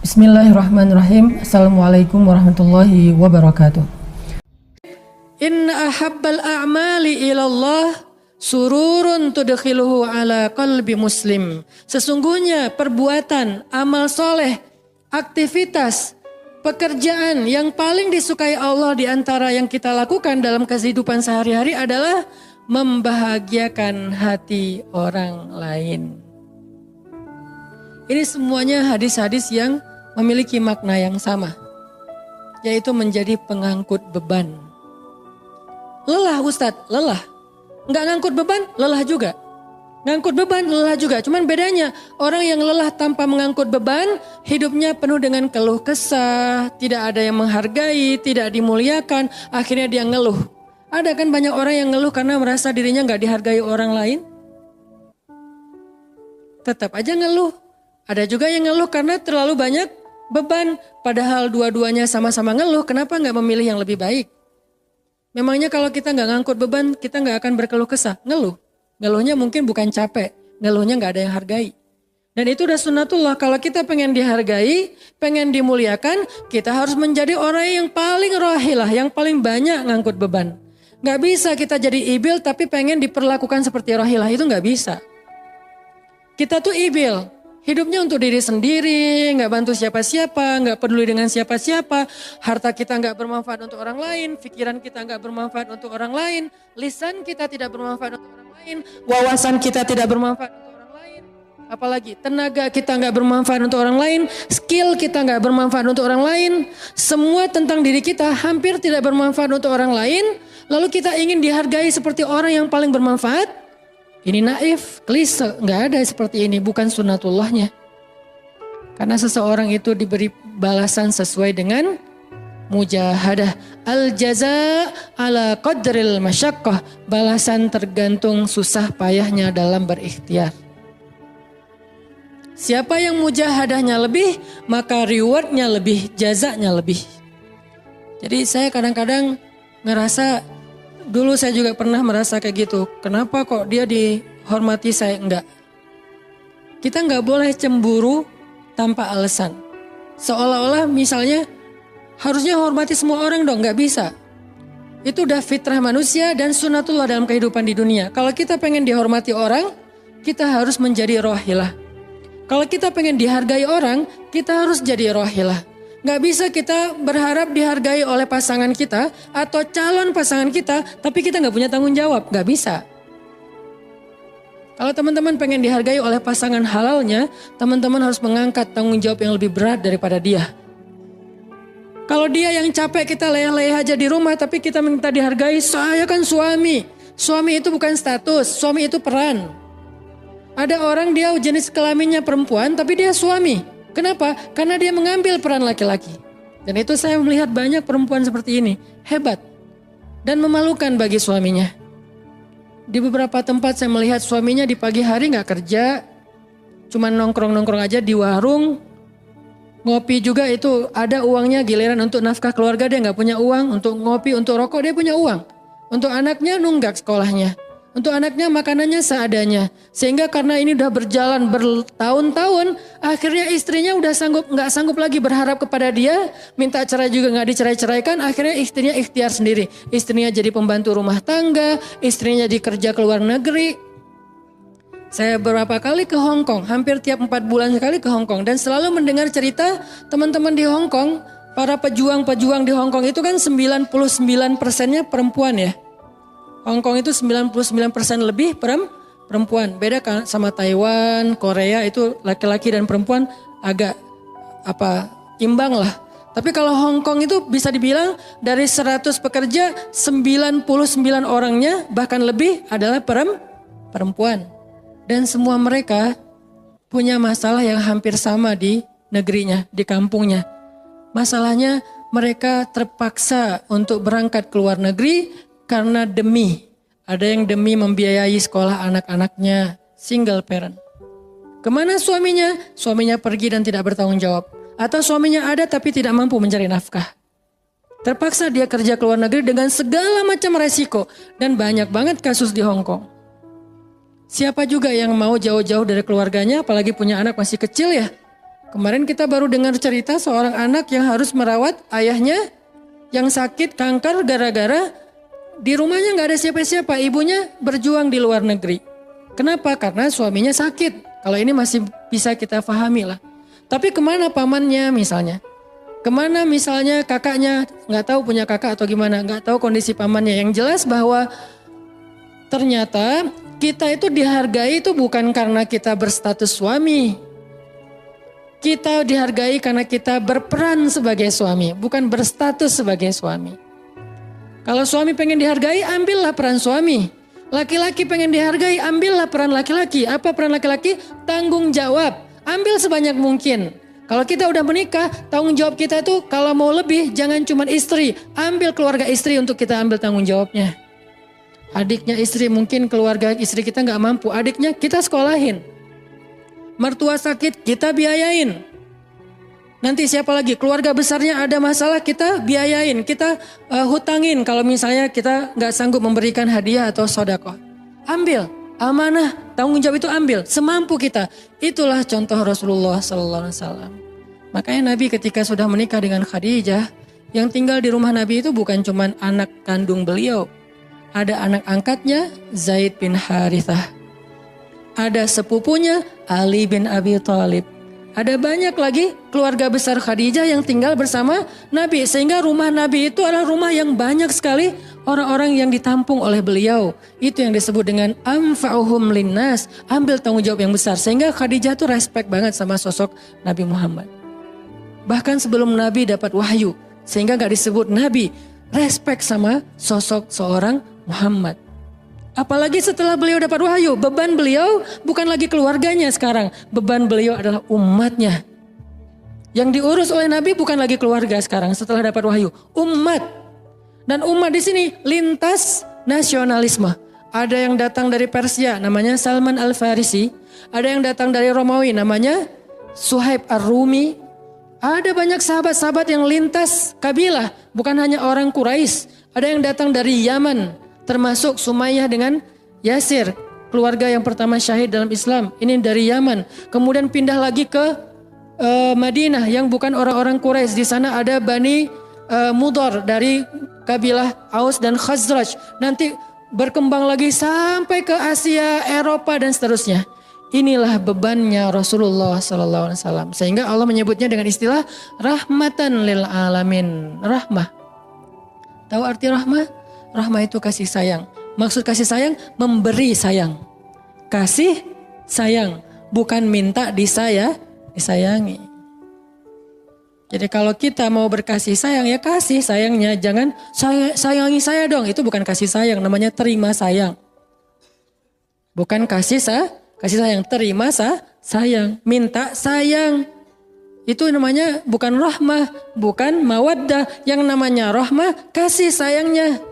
Bismillahirrahmanirrahim. Assalamualaikum warahmatullahi wabarakatuh. Inna ahabbal a'mali ilallah sururun tudkhiluhu ala qalbi muslim. Sesungguhnya perbuatan, amal soleh, aktivitas, pekerjaan yang paling disukai Allah di antara yang kita lakukan dalam kehidupan sehari-hari adalah membahagiakan hati orang lain. Ini semuanya hadis-hadis yang memiliki makna yang sama, yaitu menjadi pengangkut beban. Lelah Ustadz, lelah. Nggak ngangkut beban, lelah juga. Ngangkut beban, lelah juga. Cuman bedanya orang yang lelah tanpa mengangkut beban, hidupnya penuh dengan keluh kesah, tidak ada yang menghargai, tidak dimuliakan, akhirnya dia ngeluh. Ada kan banyak orang yang ngeluh karena merasa dirinya nggak dihargai orang lain? Tetap aja ngeluh. Ada juga yang ngeluh karena terlalu banyak beban. Padahal dua-duanya sama-sama ngeluh, kenapa nggak memilih yang lebih baik? Memangnya kalau kita nggak ngangkut beban, kita nggak akan berkeluh kesah? Ngeluh. Ngeluhnya mungkin bukan capek, ngeluhnya nggak ada yang hargai. Dan itu udah sunnatullah, kalau kita pengen dihargai, pengen dimuliakan, kita harus menjadi orang yang paling rohilah, yang paling banyak ngangkut beban. Nggak bisa kita jadi ibil tapi pengen diperlakukan seperti rohilah, itu nggak bisa. Kita tuh ibil. Hidupnya untuk diri sendiri, nggak bantu siapa-siapa, nggak peduli dengan siapa-siapa. Harta kita nggak bermanfaat untuk orang lain, pikiran kita nggak bermanfaat untuk orang lain, lisan kita tidak bermanfaat untuk orang lain, wawasan kita tidak bermanfaat untuk orang lain. Apalagi tenaga kita nggak bermanfaat untuk orang lain, skill kita nggak bermanfaat untuk orang lain. Semua tentang diri kita hampir tidak bermanfaat untuk orang lain. Lalu kita ingin dihargai seperti orang yang paling bermanfaat. Ini naif, klise, nggak ada seperti ini, bukan sunnatullahnya. Karena seseorang itu diberi balasan sesuai dengan mujahadah. Al-jaza ala qadril masyaqqah, balasan tergantung susah payahnya dalam berikhtiar. Siapa yang mujahadahnya lebih, maka rewardnya lebih, jazanya lebih. Jadi saya kadang-kadang ngerasa, dulu saya juga pernah merasa kayak gitu. Kenapa kok dia dihormati saya enggak? Kita enggak boleh cemburu tanpa alasan. Seolah-olah misalnya harusnya hormati semua orang dong, enggak bisa. Itu udah fitrah manusia dan sunnatullah dalam kehidupan di dunia. Kalau kita pengen dihormati orang, kita harus menjadi rohilah. Kalau kita pengen dihargai orang, kita harus jadi rohilah. Gak bisa kita berharap dihargai oleh pasangan kita atau calon pasangan kita, tapi kita gak punya tanggung jawab. Gak bisa. Kalau teman-teman pengen dihargai oleh pasangan halalnya, teman-teman harus mengangkat tanggung jawab yang lebih berat daripada dia. Kalau dia yang capek, kita leyeh-leyeh aja di rumah, tapi kita minta dihargai, saya kan suami. Suami itu bukan status, suami itu peran. Ada orang dia jenis kelaminnya perempuan, tapi dia suami. Kenapa? Karena dia mengambil peran laki-laki. Dan itu saya melihat banyak perempuan seperti ini. Hebat. Dan memalukan bagi suaminya. Di beberapa tempat saya melihat suaminya di pagi hari gak kerja. Cuma nongkrong-nongkrong aja di warung. Ngopi juga itu ada uangnya, giliran untuk nafkah keluarga dia gak punya uang. Untuk ngopi, untuk rokok dia punya uang. Untuk anaknya nunggak sekolahnya. Untuk anaknya makanannya seadanya. Sehingga karena ini udah berjalan bertahun-tahun, akhirnya istrinya udah nggak sanggup lagi berharap kepada dia, minta cerai juga nggak dicerai-ceraikan, akhirnya istrinya ikhtiar sendiri. Istrinya jadi pembantu rumah tangga, istrinya dikerja ke luar negeri. Saya beberapa kali ke Hong Kong, hampir tiap 4 bulan sekali ke Hong Kong, dan selalu mendengar cerita teman-teman di Hong Kong, para pejuang-pejuang di Hong Kong itu kan 99%-nya perempuan ya. Hong Kong itu 99% lebih perempuan. Beda kan sama Taiwan, Korea itu laki-laki dan perempuan agak imbang lah. Tapi kalau Hong Kong itu bisa dibilang dari 100 pekerja 99 orangnya bahkan lebih adalah perempuan. Dan semua mereka punya masalah yang hampir sama di negerinya, di kampungnya. Masalahnya mereka terpaksa untuk berangkat ke luar negeri karena ada yang demi membiayai sekolah anak-anaknya, single parent. Kemana suaminya? Suaminya pergi dan tidak bertanggung jawab. Atau suaminya ada tapi tidak mampu mencari nafkah. Terpaksa dia kerja ke luar negeri dengan segala macam resiko. Dan banyak banget kasus di Hong Kong. Siapa juga yang mau jauh-jauh dari keluarganya, apalagi punya anak masih kecil ya. Kemarin kita baru dengar cerita seorang anak yang harus merawat ayahnya yang sakit kanker gara-gara di rumahnya nggak ada siapa-siapa. Ibunya berjuang di luar negeri. Kenapa? Karena suaminya sakit. Kalau ini masih bisa kita pahami lah. Tapi kemana pamannya misalnya? Kemana misalnya kakaknya? Nggak tahu punya kakak atau gimana. Nggak tahu kondisi pamannya. Yang jelas bahwa ternyata kita itu dihargai itu bukan karena kita berstatus suami. Kita dihargai karena kita berperan sebagai suami, bukan berstatus sebagai suami. Kalau suami pengen dihargai, ambillah peran suami. Laki-laki pengen dihargai, ambillah peran laki-laki. Apa peran laki-laki? Tanggung jawab. Ambil sebanyak mungkin. Kalau kita udah menikah, tanggung jawab kita itu kalau mau lebih, jangan cuma istri. Ambil keluarga istri untuk kita ambil tanggung jawabnya. Adiknya istri, mungkin keluarga istri kita nggak mampu. Adiknya kita sekolahin. Mertua sakit, kita biayain. Nanti siapa lagi? Keluarga besarnya ada masalah, kita biayain, kita hutangin. Kalau misalnya kita nggak sanggup memberikan hadiah atau sedekah, ambil amanah, tanggung jawab itu ambil semampu kita. Itulah contoh Rasulullah SAW. Makanya Nabi ketika sudah menikah dengan Khadijah, yang tinggal di rumah Nabi itu bukan cuma anak kandung beliau, ada anak angkatnya Zaid bin Harithah, ada sepupunya Ali bin Abi Thalib. Ada banyak lagi keluarga besar Khadijah yang tinggal bersama Nabi. Sehingga rumah Nabi itu adalah rumah yang banyak sekali orang-orang yang ditampung oleh beliau. Itu yang disebut dengan anfa'uhum linnas. Ambil tanggung jawab yang besar. Sehingga Khadijah tuh respect banget sama sosok Nabi Muhammad. Bahkan sebelum Nabi dapat wahyu. Sehingga gak disebut Nabi. Respect sama sosok seorang Muhammad. Apalagi setelah beliau dapat wahyu, beban beliau bukan lagi keluarganya sekarang. Beban beliau adalah umatnya. Yang diurus oleh Nabi bukan lagi keluarga sekarang setelah dapat wahyu. Umat. Dan umat di sini lintas nasionalisme. Ada yang datang dari Persia namanya Salman Al-Farisi. Ada yang datang dari Romawi namanya Suhaib Ar-Rumi. Ada banyak sahabat-sahabat yang lintas kabilah. Bukan hanya orang Quraisy. Ada yang datang dari Yaman. Termasuk Sumayyah dengan Yasir, keluarga yang pertama syahid dalam Islam. Ini dari Yaman. Kemudian pindah lagi ke Madinah yang bukan orang-orang Quraisy. Di sana ada Bani Mudhar dari kabilah Aus dan Khazraj. Nanti berkembang lagi sampai ke Asia, Eropa dan seterusnya. Inilah bebannya Rasulullah SAW. Sehingga Allah menyebutnya dengan istilah rahmatan lil alamin. Rahmah. Tahu arti rahmah? Rahmah itu kasih sayang. Maksud kasih sayang, memberi sayang. Kasih sayang, bukan minta disayangi. Jadi kalau kita mau berkasih sayang, ya kasih sayangnya. Jangan sayangi saya dong, itu bukan kasih sayang, namanya terima sayang. Bukan kasih sayang, terima sayang, minta sayang. Itu namanya bukan rahmah, bukan mawaddah. Yang namanya rahmah, kasih sayangnya.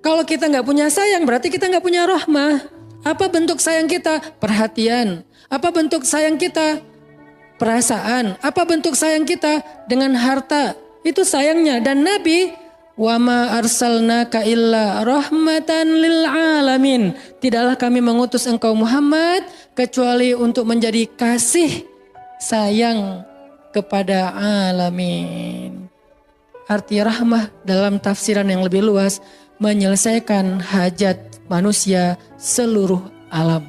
Kalau kita nggak punya sayang berarti kita nggak punya rahmah. Apa bentuk sayang kita? Perhatian. Apa bentuk sayang kita? Perasaan. Apa bentuk sayang kita? Dengan harta. Itu sayangnya. Dan Nabi, wa ma arsalnaka illa rahmatan lil alamin. Tidaklah kami mengutus engkau Muhammad kecuali untuk menjadi kasih sayang kepada alamin. Arti rahmah dalam tafsiran yang lebih luas, menyelesaikan hajat manusia seluruh alam.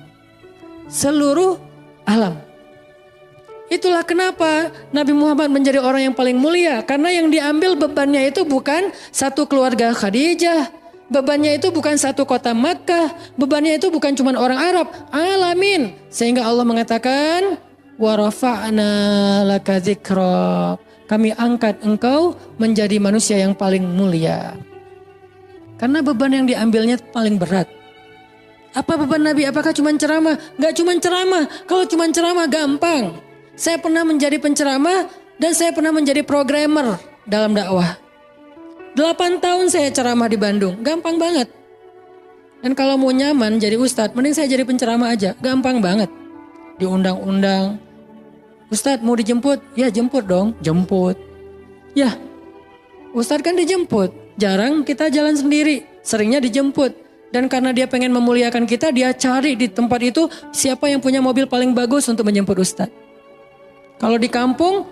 Seluruh alam. Itulah kenapa Nabi Muhammad menjadi orang yang paling mulia. Karena yang diambil bebannya itu bukan satu keluarga Khadijah. Bebannya itu bukan satu kota Makkah. Bebannya itu bukan cuma orang Arab. Alamin. Sehingga Allah mengatakan, wa rafa'na laka dzikrak. Kami angkat engkau menjadi manusia yang paling mulia. Karena beban yang diambilnya paling berat. Apa beban Nabi? Apakah cuma ceramah? Gak cuma ceramah. Kalau cuma ceramah gampang. Saya pernah menjadi penceramah dan saya pernah menjadi programmer dalam dakwah. 8 tahun saya ceramah di Bandung. Gampang banget. Dan kalau mau nyaman jadi ustadz, mending saya jadi penceramah aja. Gampang banget. Diundang-undang. Ustadz mau dijemput? Ya jemput dong. Jemput. Ya ustadz kan dijemput. Jarang kita jalan sendiri, seringnya dijemput. Dan karena dia pengen memuliakan kita, dia cari di tempat itu siapa yang punya mobil paling bagus untuk menjemput ustadz. Kalau di kampung,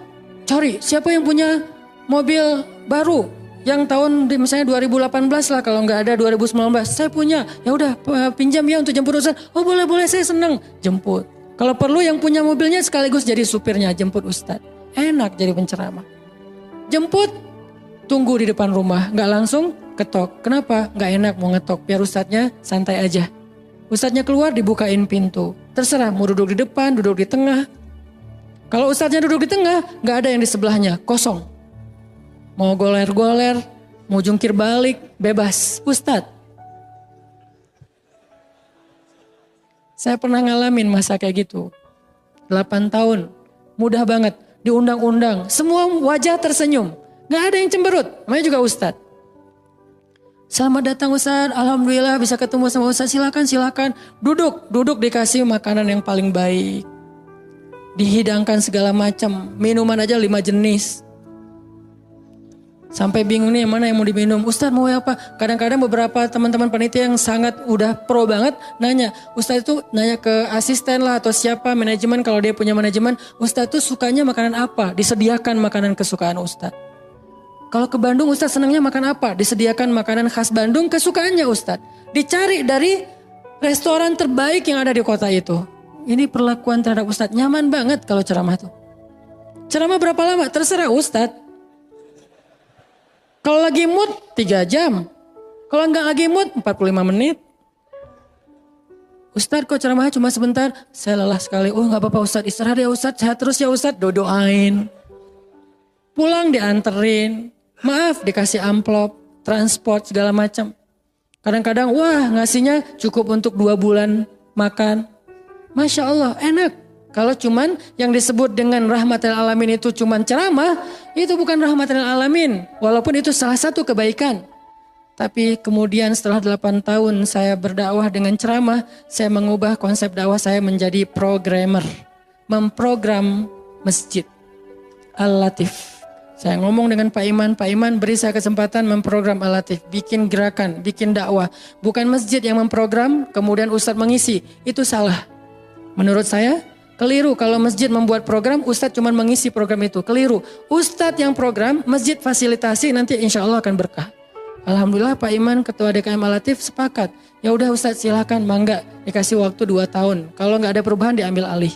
cari siapa yang punya mobil baru yang tahun misalnya 2018 lah, kalau nggak ada 2019. Saya punya, ya udah pinjam ya untuk jemput Ustadz. Oh boleh saya senang jemput. Kalau perlu yang punya mobilnya sekaligus jadi supirnya, jemput Ustadz. Enak jadi penceramah. Jemput, tunggu di depan rumah, nggak langsung ketok. Kenapa? Nggak enak mau ngetok, biar Ustadznya santai aja. Ustadznya keluar dibukain pintu. Terserah mau duduk di depan, duduk di tengah. Kalau Ustadznya duduk di tengah, nggak ada yang di sebelahnya, kosong. Mau goler-goler, mau jungkir balik, bebas. Ustadz. Saya pernah ngalamin masa kayak gitu. 8 tahun, mudah banget. Diundang-undang, semua wajah tersenyum. Nggak ada yang cemberut, namanya juga Ustadz. Selamat datang Ustadz, alhamdulillah bisa ketemu sama Ustadz, silakan. Duduk dikasih makanan yang paling baik. Dihidangkan segala macam, minuman aja 5 jenis. Sampai bingung nih mana yang mau diminum. Ustadz mau apa? Kadang-kadang beberapa teman-teman panitia yang sangat udah pro banget nanya. Ustadz itu nanya ke asisten lah atau siapa manajemen, kalau dia punya manajemen. Ustadz tuh sukanya makanan apa? Disediakan makanan kesukaan Ustadz. Kalau ke Bandung Ustadz senangnya makan apa? Disediakan makanan khas Bandung kesukaannya Ustadz. Dicari dari restoran terbaik yang ada di kota itu. Ini perlakuan terhadap Ustadz, nyaman banget kalau ceramah tuh. Ceramah berapa lama? Terserah Ustadz. Kalau lagi mood 3 jam. Kalau enggak lagi mood 45 menit. Ustadz kok ceramahnya cuma sebentar? Saya lelah sekali. Oh gak apa-apa Ustadz, istirahat ya Ustadz, sehat terus ya Ustadz. Doain. Pulang dianterin. Maaf dikasih amplop, transport segala macam. Kadang-kadang wah ngasihnya cukup untuk 2 bulan makan. Masya Allah enak. Kalau cuman yang disebut dengan rahmatil alamin itu cuman ceramah, itu bukan rahmatil alamin. Walaupun itu salah satu kebaikan. Tapi kemudian setelah 8 tahun saya berdakwah dengan ceramah, saya mengubah konsep dakwah saya menjadi programmer. Memprogram masjid. Al-Latif. Saya ngomong dengan Pak Iman beri saya kesempatan memprogram Al-Latif. Bikin gerakan, bikin dakwah. Bukan masjid yang memprogram, kemudian Ustadz mengisi. Itu salah. Menurut saya keliru kalau masjid membuat program, Ustadz cuma mengisi program itu. Keliru. Ustadz yang program, masjid fasilitasi, nanti insya Allah akan berkah. Alhamdulillah Pak Iman Ketua DKM Al-Latif sepakat. Ya udah Ustadz silakan, mangga dikasih waktu 2 tahun. Kalau nggak ada perubahan diambil alih.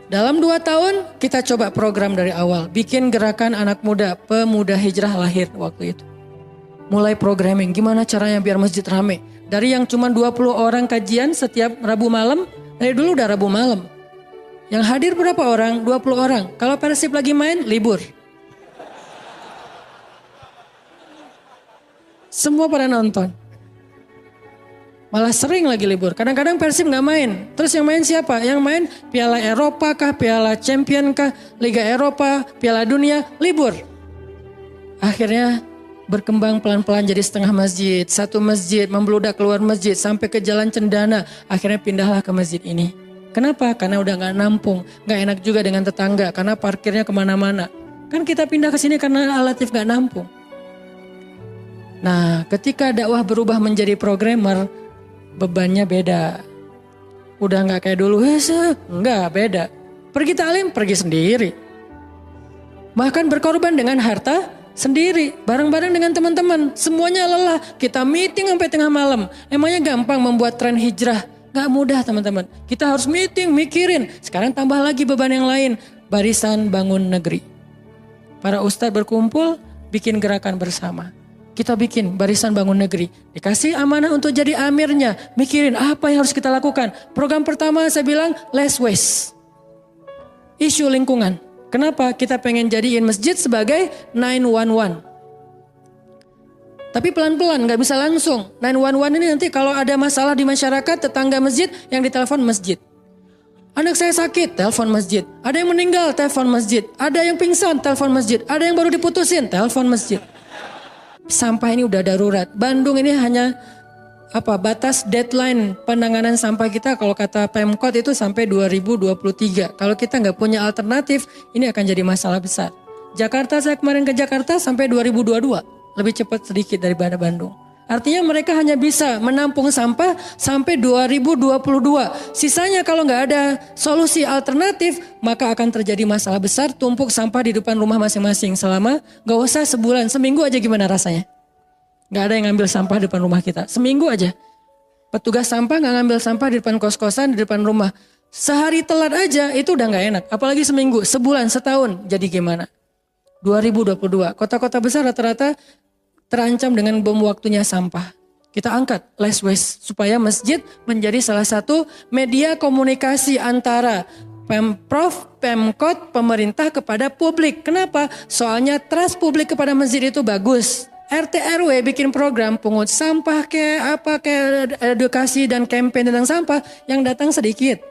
Dalam 2 tahun kita coba program dari awal. Bikin gerakan anak muda, pemuda hijrah lahir waktu itu. Mulai programming, gimana caranya biar masjid rame. Dari yang cuma 20 orang kajian setiap Rabu malam, dari dulu udah Rabu malam. Yang hadir berapa orang? 20 orang. Kalau Persib lagi main, libur. Semua pada nonton. Malah sering lagi libur. Kadang-kadang Persib gak main. Terus yang main siapa? Yang main Piala Eropa kah, Piala Champion kah, Liga Eropa, Piala Dunia, libur. Akhirnya berkembang pelan-pelan jadi setengah masjid. Satu masjid membludak keluar masjid sampai ke Jalan Cendana. Akhirnya pindahlah ke masjid ini. Kenapa? Karena udah gak nampung. Gak enak juga dengan tetangga karena parkirnya kemana-mana. Kan kita pindah ke sini karena Al-Latif gak nampung. Nah ketika dakwah berubah menjadi programmer, bebannya beda. Udah gak kayak dulu, enggak beda. Pergi taklim, pergi sendiri. Bahkan berkorban dengan harta sendiri, bareng-bareng dengan teman-teman. Semuanya lelah, kita meeting sampai tengah malam. Emangnya gampang membuat tren hijrah? Gak mudah teman-teman. Kita harus meeting, mikirin. Sekarang tambah lagi beban yang lain. Barisan Bangun Negeri. Para ustadz berkumpul, bikin gerakan bersama. Kita bikin Barisan Bangun Negeri. Dikasih amanah untuk jadi amirnya. Mikirin apa yang harus kita lakukan. Program pertama saya bilang less waste. Isu lingkungan. Kenapa? Kita pengen jadiin masjid sebagai 911. Tapi pelan-pelan, gak bisa langsung. 911 ini nanti kalau ada masalah di masyarakat, tetangga masjid yang ditelepon masjid. Anak saya sakit, telepon masjid. Ada yang meninggal, telepon masjid. Ada yang pingsan, telepon masjid. Ada yang baru diputusin, telepon masjid. Sampah ini udah darurat. Bandung ini hanya batas deadline penanganan sampah kita kalau kata Pemkot itu sampai 2023. Kalau kita nggak punya alternatif, ini akan jadi masalah besar. Jakarta, saya kemarin ke Jakarta sampai 2022, lebih cepat sedikit daripada Bandung. Artinya mereka hanya bisa menampung sampah sampai 2022. Sisanya kalau nggak ada solusi alternatif, maka akan terjadi masalah besar, tumpuk sampah di depan rumah masing-masing selama nggak usah sebulan, seminggu aja gimana rasanya? Nggak ada yang ngambil sampah di depan rumah kita, seminggu aja. Petugas sampah nggak ngambil sampah di depan kos-kosan, di depan rumah. Sehari telat aja itu udah nggak enak, apalagi seminggu, sebulan, setahun, jadi gimana? 2022, kota-kota besar rata-rata terancam dengan bom waktunya sampah. Kita angkat less waste supaya masjid menjadi salah satu media komunikasi antara Pemprov, Pemkot, pemerintah kepada publik. Kenapa? Soalnya trust publik kepada masjid itu bagus. RT RW bikin program pungut sampah kayak edukasi dan campaign tentang sampah, yang datang sedikit.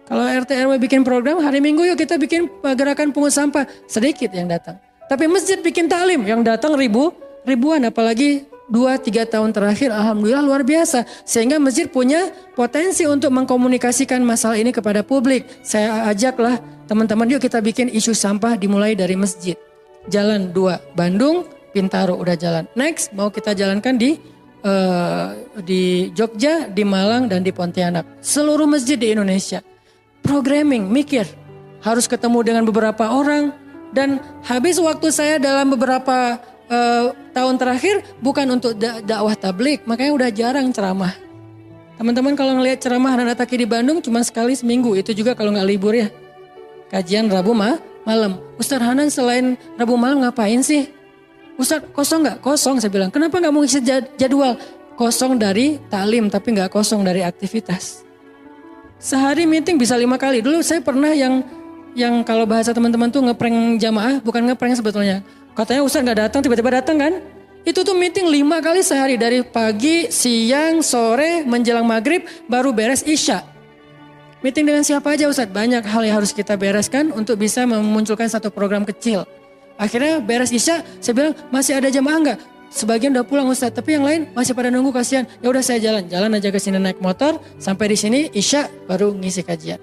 Kalau RT RW bikin program hari Minggu yuk kita bikin gerakan pungut sampah, sedikit yang datang. Tapi masjid bikin taklim yang datang ribuan, apalagi 2-3 tahun terakhir alhamdulillah luar biasa. Sehingga masjid punya potensi untuk mengkomunikasikan masalah ini kepada publik. Saya ajaklah teman-teman yuk kita bikin isu sampah dimulai dari masjid. Jalan 2 Bandung, Bintaro udah jalan. Next mau kita jalankan di Jogja, di Malang dan di Pontianak. Seluruh masjid di Indonesia. Programming, mikir. Harus ketemu dengan beberapa orang. Dan habis waktu saya dalam beberapa tahun terakhir bukan untuk dakwah tablik, makanya udah jarang ceramah. Teman-teman kalau ngelihat ceramah anak Taki di Bandung cuma sekali seminggu, itu juga kalau nggak libur ya. Kajian Rabu malam. Ustaz Hanan selain Rabu malam ngapain sih? Ustaz kosong nggak? Kosong saya bilang. Kenapa nggak mau ngisi jadwal? Kosong dari taklim tapi nggak kosong dari aktivitas. Sehari meeting bisa 5 kali. Dulu saya pernah yang kalau bahasa teman-teman tuh ngeprank jamaah, bukan ngeprank sebetulnya. Katanya Ustaz gak datang, tiba-tiba datang kan. Itu tuh meeting 5 kali sehari, dari pagi, siang, sore, menjelang maghrib, baru beres isya. Meeting dengan siapa aja Ustaz? Banyak hal yang harus kita bereskan untuk bisa memunculkan satu program kecil. Akhirnya beres isya, saya bilang masih ada jamaah enggak? Sebagian udah pulang Ustaz, tapi yang lain masih pada nunggu, kasihan. Ya udah saya jalan aja ke sini naik motor, sampai di sini isya baru ngisi kajian.